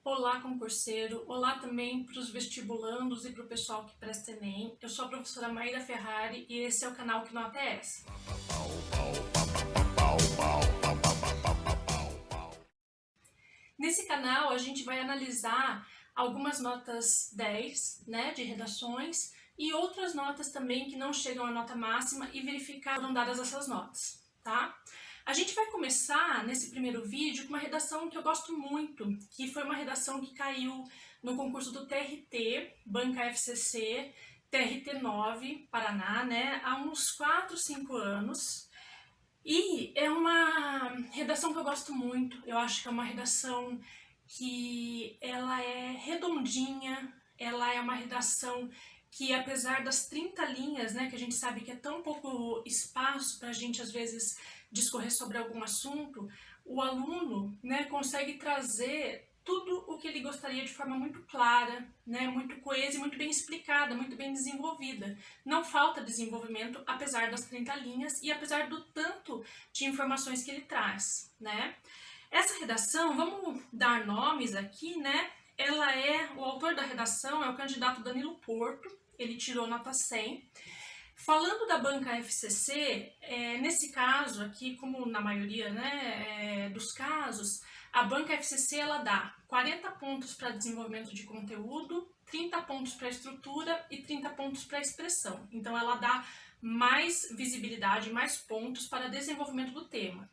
Olá, concurseiro. Olá também para os vestibulandos e para o pessoal que presta Enem. Eu sou a professora Maíra Ferrari e esse é o canal Que Nota é Essa? Nesse canal a gente vai analisar algumas notas 10, né, de redações e outras notas também que não chegam à nota máxima e verificar se foram dadas essas notas, tá? A gente vai começar nesse primeiro vídeo com uma redação que eu gosto muito, que foi uma redação que caiu no concurso do TRT, Banca FCC, TRT 9, Paraná, né, há uns 4, 5 anos. E é uma redação que eu gosto muito, eu acho que é uma redação que ela é redondinha, ela é uma redação que apesar das 30 linhas, né, que a gente sabe que é tão pouco espaço para a gente às vezes discorrer sobre algum assunto, o aluno, né, consegue trazer tudo o que ele gostaria de forma muito clara, né, muito coesa e muito bem explicada, muito bem desenvolvida. Não falta desenvolvimento, apesar das 30 linhas e apesar do tanto de informações que ele traz, né. Essa redação, vamos dar nomes aqui, né, o autor da redação é o candidato Danilo Porto, ele tirou nota 100. Falando da Banca FCC, nesse caso aqui, como na maioria, né, dos casos, a Banca FCC ela dá 40 pontos para desenvolvimento de conteúdo, 30 pontos para estrutura e 30 pontos para expressão. Então ela dá mais visibilidade, mais pontos para desenvolvimento do tema.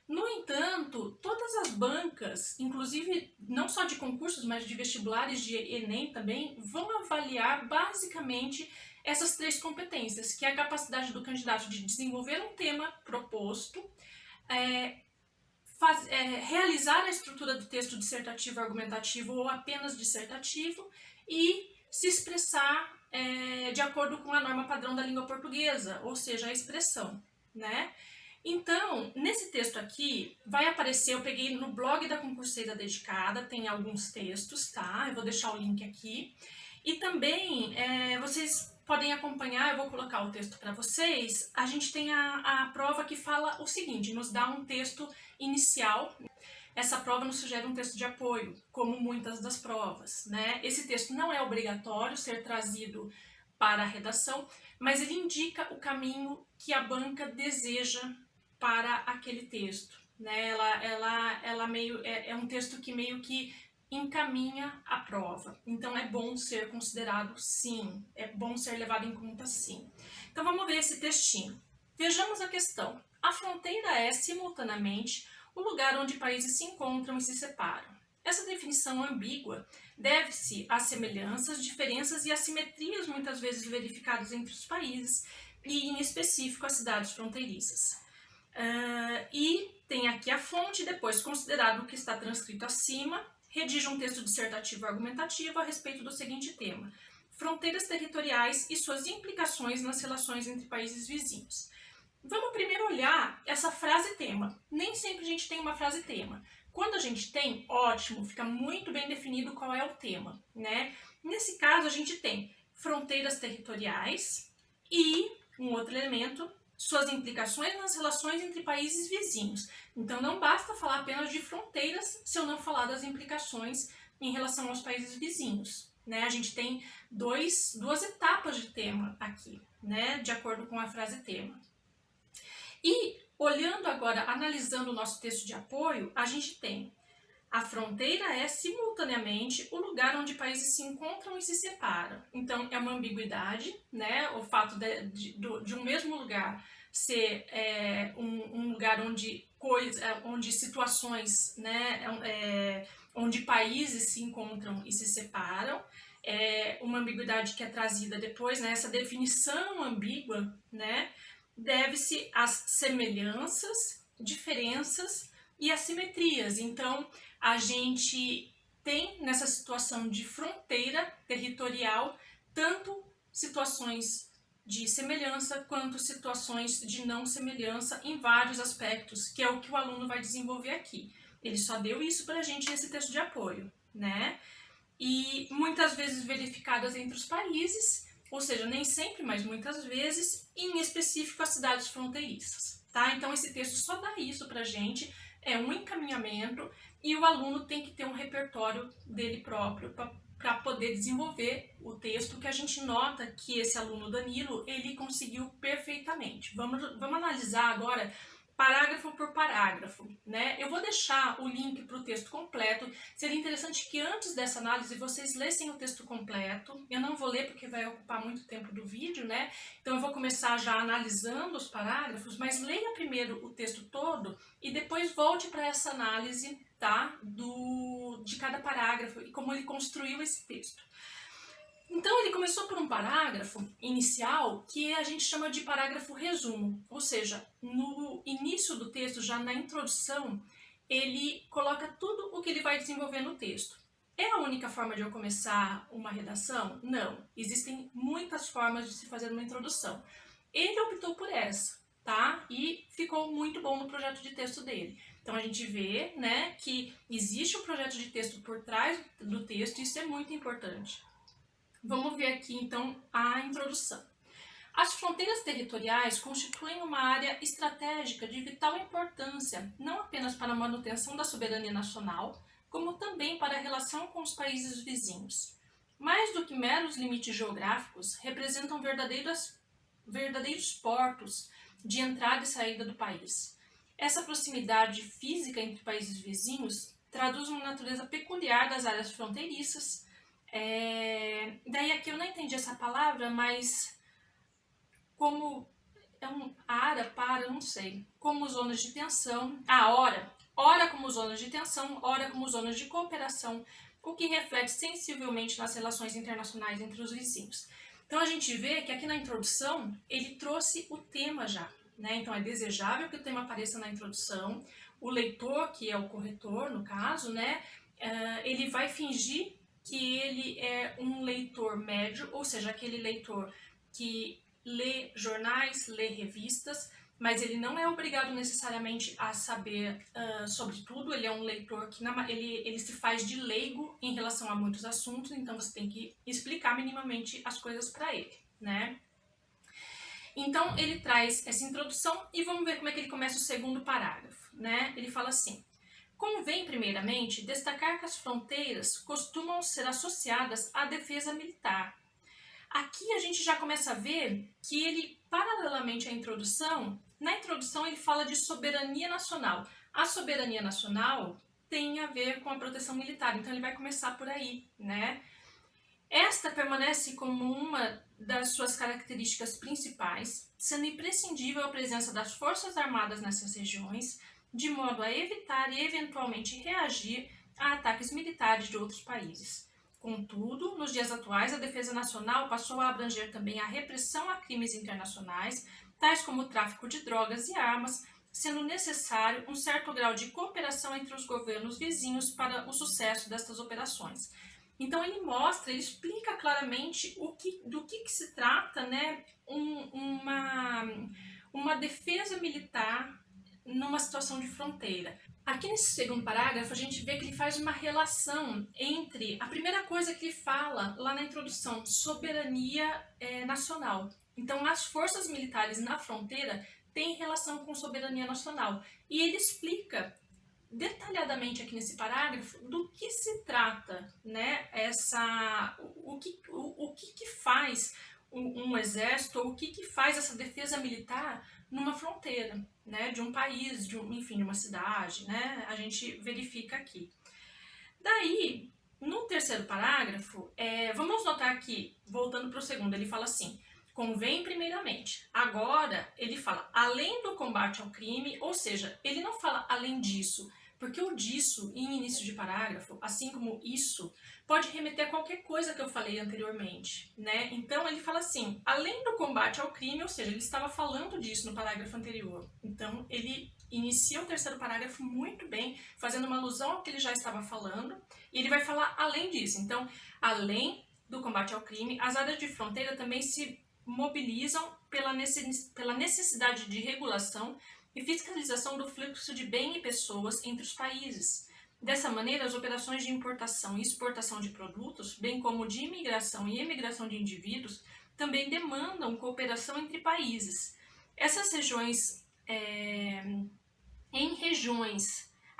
No entanto, todas as bancas, inclusive não só de concursos, mas de vestibulares de Enem também, vão avaliar basicamente essas três competências, que é a capacidade do candidato de desenvolver um tema proposto, realizar a estrutura do texto dissertativo, argumentativo ou apenas dissertativo e se expressar de acordo com a norma padrão da língua portuguesa, ou seja, a expressão, né? Então, nesse texto aqui, vai aparecer, eu peguei no blog da Concurseira Dedicada, tem alguns textos, tá? Eu vou deixar o link aqui. E também, vocês podem acompanhar, eu vou colocar o texto para vocês, a gente tem a prova que fala o seguinte, nos dá um texto inicial. Essa prova nos sugere um texto de apoio, como muitas das provas, né? Esse texto não é obrigatório ser trazido para a redação, mas ele indica o caminho que a banca deseja para aquele texto, né? É um texto que meio que encaminha a prova. Então é bom ser considerado sim, é bom ser levado em conta sim. Então vamos ver esse textinho. Vejamos a questão. A fronteira é, simultaneamente, o lugar onde países se encontram e se separam. Essa definição ambígua deve-se às semelhanças, diferenças e assimetrias muitas vezes verificadas entre os países e, em específico, as cidades fronteiriças. E tem aqui a fonte, depois, considerado o que está transcrito acima, redige um texto dissertativo argumentativo a respeito do seguinte tema: fronteiras territoriais e suas implicações nas relações entre países vizinhos. Vamos primeiro olhar essa frase tema. Nem sempre a gente tem uma frase tema. Quando a gente tem, ótimo, fica muito bem definido qual é o tema, né? Nesse caso, a gente tem fronteiras territoriais e um outro elemento, suas implicações nas relações entre países vizinhos. Então não basta falar apenas de fronteiras se eu não falar das implicações em relação aos países vizinhos, né? A gente tem duas etapas de tema aqui, né? De acordo com a frase tema. E olhando agora, analisando o nosso texto de apoio, a gente tem: a fronteira é simultaneamente o lugar onde países se encontram e se separam. Então é uma ambiguidade, né? O fato de um mesmo lugar ser um lugar onde situações, né? Onde países se encontram e se separam. É uma ambiguidade que é trazida depois, né? Essa definição ambígua, né? Deve-se às semelhanças, diferenças e assimetrias. Então, a gente tem nessa situação de fronteira territorial tanto situações de semelhança quanto situações de não semelhança em vários aspectos, que é o que o aluno vai desenvolver aqui. Ele só deu isso para a gente nesse texto de apoio, né? E muitas vezes verificadas entre os países, ou seja, nem sempre, mas muitas vezes, e em específico as cidades fronteiriças, tá? Então esse texto só dá isso pra gente, é um encaminhamento, e o aluno tem que ter um repertório dele próprio para poder desenvolver o texto, que a gente nota que esse aluno Danilo, ele conseguiu perfeitamente. Vamos analisar agora parágrafo por parágrafo, né? Eu vou deixar o link para o texto completo. Seria interessante que antes dessa análise vocês lessem o texto completo. Eu não vou ler porque vai ocupar muito tempo do vídeo, né? Então eu vou começar já analisando os parágrafos, mas leia primeiro o texto todo e depois volte para essa análise, tá? De cada parágrafo e como ele construiu esse texto. Então ele começou por um parágrafo inicial que a gente chama de parágrafo resumo, ou seja, no início do texto, já na introdução, ele coloca tudo o que ele vai desenvolver no texto. É a única forma de eu começar uma redação? Não, existem muitas formas de se fazer uma introdução. Ele optou por essa, tá? E ficou muito bom no projeto de texto dele. Então a gente vê, né, que existe um projeto de texto por trás do texto e isso é muito importante. Vamos ver aqui, então, a introdução. As fronteiras territoriais constituem uma área estratégica de vital importância, não apenas para a manutenção da soberania nacional, como também para a relação com os países vizinhos. Mais do que meros limites geográficos, representam verdadeiros portos de entrada e saída do país. Essa proximidade física entre países vizinhos traduz uma natureza peculiar das áreas fronteiriças. Daí aqui eu não entendi essa palavra, mas como é não sei, como zonas de tensão, ora como zonas de tensão, ora como zonas de cooperação, o que reflete sensivelmente nas relações internacionais entre os vizinhos. Então a gente vê que aqui na introdução ele trouxe o tema já, né? Então é desejável que o tema apareça na introdução, o leitor, que é o corretor no caso, né? Ele vai fingir que ele é um leitor médio, ou seja, aquele leitor que lê jornais, lê revistas, mas ele não é obrigado necessariamente a saber sobre tudo. Ele é um leitor que ele se faz de leigo em relação a muitos assuntos, então você tem que explicar minimamente as coisas para ele, né? Então ele traz essa introdução e vamos ver como é que ele começa o segundo parágrafo, né? Ele fala assim: convém, primeiramente, destacar que as fronteiras costumam ser associadas à defesa militar. Aqui a gente já começa a ver que ele, paralelamente à introdução, na introdução ele fala de soberania nacional. A soberania nacional tem a ver com a proteção militar, então ele vai começar por aí, né? Esta permanece como uma das suas características principais, sendo imprescindível a presença das Forças Armadas nessas regiões, de modo a evitar e eventualmente reagir a ataques militares de outros países. Contudo, nos dias atuais, a defesa nacional passou a abranger também a repressão a crimes internacionais, tais como o tráfico de drogas e armas, sendo necessário um certo grau de cooperação entre os governos vizinhos para o sucesso destas operações. Então ele mostra, ele explica claramente do que se trata, né, uma defesa militar numa situação de fronteira. Aqui nesse segundo parágrafo a gente vê que ele faz uma relação entre a primeira coisa que ele fala lá na introdução, soberania nacional. Então as forças militares na fronteira têm relação com soberania nacional. E ele explica detalhadamente aqui nesse parágrafo do que se trata, né, o que faz um exército, ou o que faz essa defesa militar numa fronteira, né, de um país, de uma cidade, né, a gente verifica aqui. Daí, no terceiro parágrafo, vamos notar que, voltando para o segundo, ele fala assim: convém primeiramente. Agora, ele fala além do combate ao crime, ou seja, ele não fala além disso, porque o disso, em início de parágrafo, assim como isso, pode remeter a qualquer coisa que eu falei anteriormente, né? Então, ele fala assim, além do combate ao crime, ou seja, ele estava falando disso no parágrafo anterior. Então, ele inicia o terceiro parágrafo muito bem, fazendo uma alusão ao que ele já estava falando, e ele vai falar além disso. Então, além do combate ao crime, as áreas de fronteira também se mobilizam pela necessidade de regulação e fiscalização do fluxo de bem e pessoas entre os países. Dessa maneira, as operações de importação e exportação de produtos, bem como de imigração e emigração de indivíduos, também demandam cooperação entre países. Essas regiões,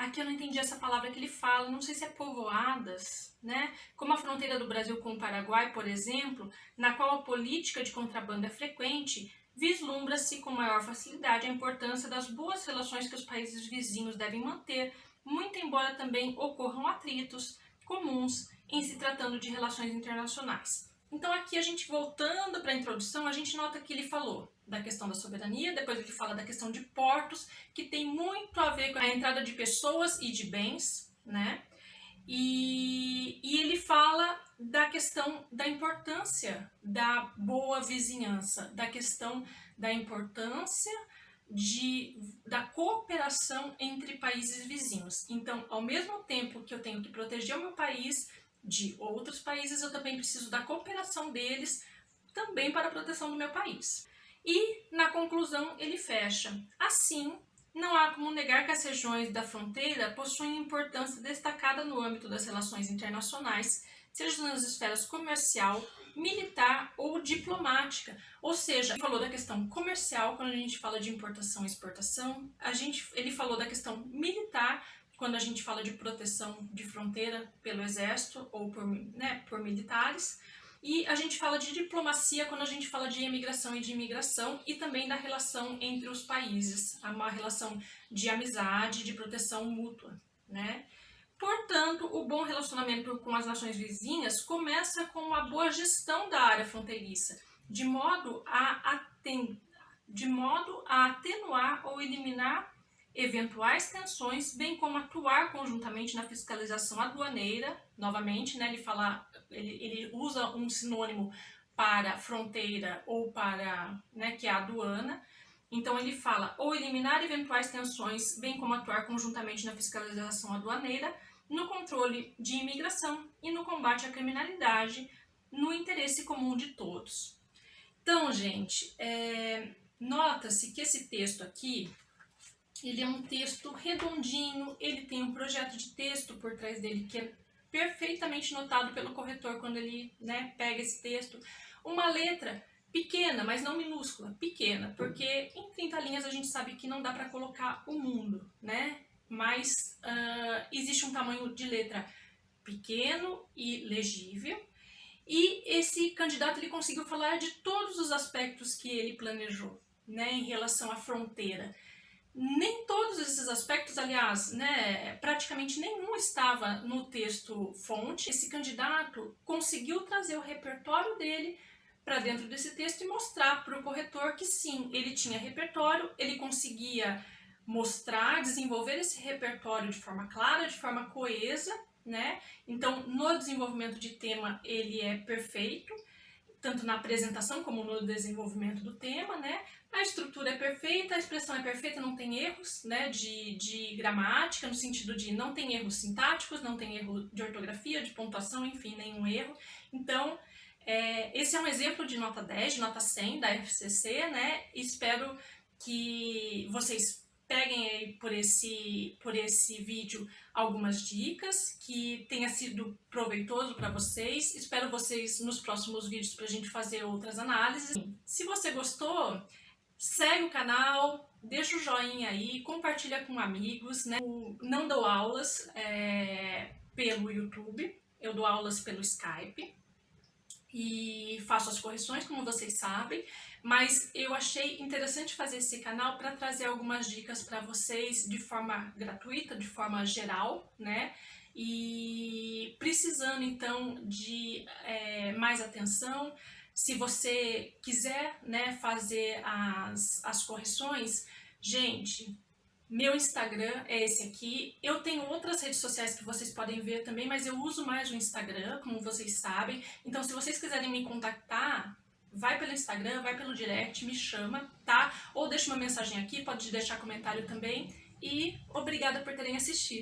aqui eu não entendi essa palavra que ele fala, não sei se é povoadas, né? Como a fronteira do Brasil com o Paraguai, por exemplo, na qual a política de contrabando é frequente, vislumbra-se com maior facilidade a importância das boas relações que os países vizinhos devem manter, muito embora também ocorram atritos comuns em se tratando de relações internacionais. Então aqui a gente, voltando para a introdução, a gente nota que ele falou da questão da soberania, depois ele fala da questão de portos, que tem muito a ver com a entrada de pessoas e de bens, né? E ele fala da questão da importância da boa vizinhança, da questão da importância da cooperação entre países vizinhos. Então, ao mesmo tempo que eu tenho que proteger o meu país de outros países, eu também preciso da cooperação deles também para a proteção do meu país. E, na conclusão, ele fecha. Assim, não há como negar que as regiões da fronteira possuem importância destacada no âmbito das relações internacionais, seja nas esferas comercial, militar ou diplomática. Ou seja, ele falou da questão comercial, quando a gente fala de importação e exportação, ele falou da questão militar, quando a gente fala de proteção de fronteira pelo exército ou por militares, e a gente fala de diplomacia quando a gente fala de emigração e de imigração, e também da relação entre os países, uma relação de amizade, de proteção mútua, né? Portanto, o bom relacionamento com as nações vizinhas começa com uma boa gestão da área fronteiriça, de modo a atenuar ou eliminar eventuais tensões, bem como atuar conjuntamente na fiscalização aduaneira. Novamente, né, ele usa um sinônimo para fronteira ou para, né, que é a aduana. Então ele fala ou eliminar eventuais tensões, bem como atuar conjuntamente na fiscalização aduaneira, no controle de imigração e no combate à criminalidade, no interesse comum de todos. Então, gente, nota-se que esse texto aqui, ele é um texto redondinho, ele tem um projeto de texto por trás dele que é perfeitamente notado pelo corretor quando ele, né, pega esse texto. Uma letra pequena, mas não minúscula, pequena, porque em 30 linhas a gente sabe que não dá para colocar o mundo, né? Mas existe um tamanho de letra pequeno e legível, e esse candidato ele conseguiu falar de todos os aspectos que ele planejou, né, em relação à fronteira. Nem todos esses aspectos, aliás, né, praticamente nenhum estava no texto fonte. Esse candidato conseguiu trazer o repertório dele para dentro desse texto e mostrar para o corretor que sim, ele tinha repertório, ele conseguia mostrar, desenvolver esse repertório de forma clara, de forma coesa, né? Então, no desenvolvimento de tema, ele é perfeito, tanto na apresentação como no desenvolvimento do tema, né? A estrutura é perfeita, a expressão é perfeita, não tem erros, né, de gramática, no sentido de não tem erros sintáticos, não tem erro de ortografia, de pontuação, enfim, nenhum erro. Então, esse é um exemplo de nota 10, de nota 100 da FCC, né? Espero que vocês peguem aí por esse vídeo algumas dicas, que tenha sido proveitoso para vocês. Espero vocês nos próximos vídeos para a gente fazer outras análises. Se você gostou, segue o canal, deixa o joinha aí, compartilha com amigos, né? Eu não dou aulas pelo YouTube, eu dou aulas pelo Skype e faço as correções, como vocês sabem, mas eu achei interessante fazer esse canal para trazer algumas dicas para vocês de forma gratuita, de forma geral, né? E precisando então de mais atenção. Se você quiser, né, fazer as correções, gente, meu Instagram é esse aqui. Eu tenho outras redes sociais que vocês podem ver também, mas eu uso mais o Instagram, como vocês sabem. Então, se vocês quiserem me contactar, vai pelo Instagram, vai pelo direct, me chama, tá? Ou deixa uma mensagem aqui, pode deixar comentário também. E obrigada por terem assistido.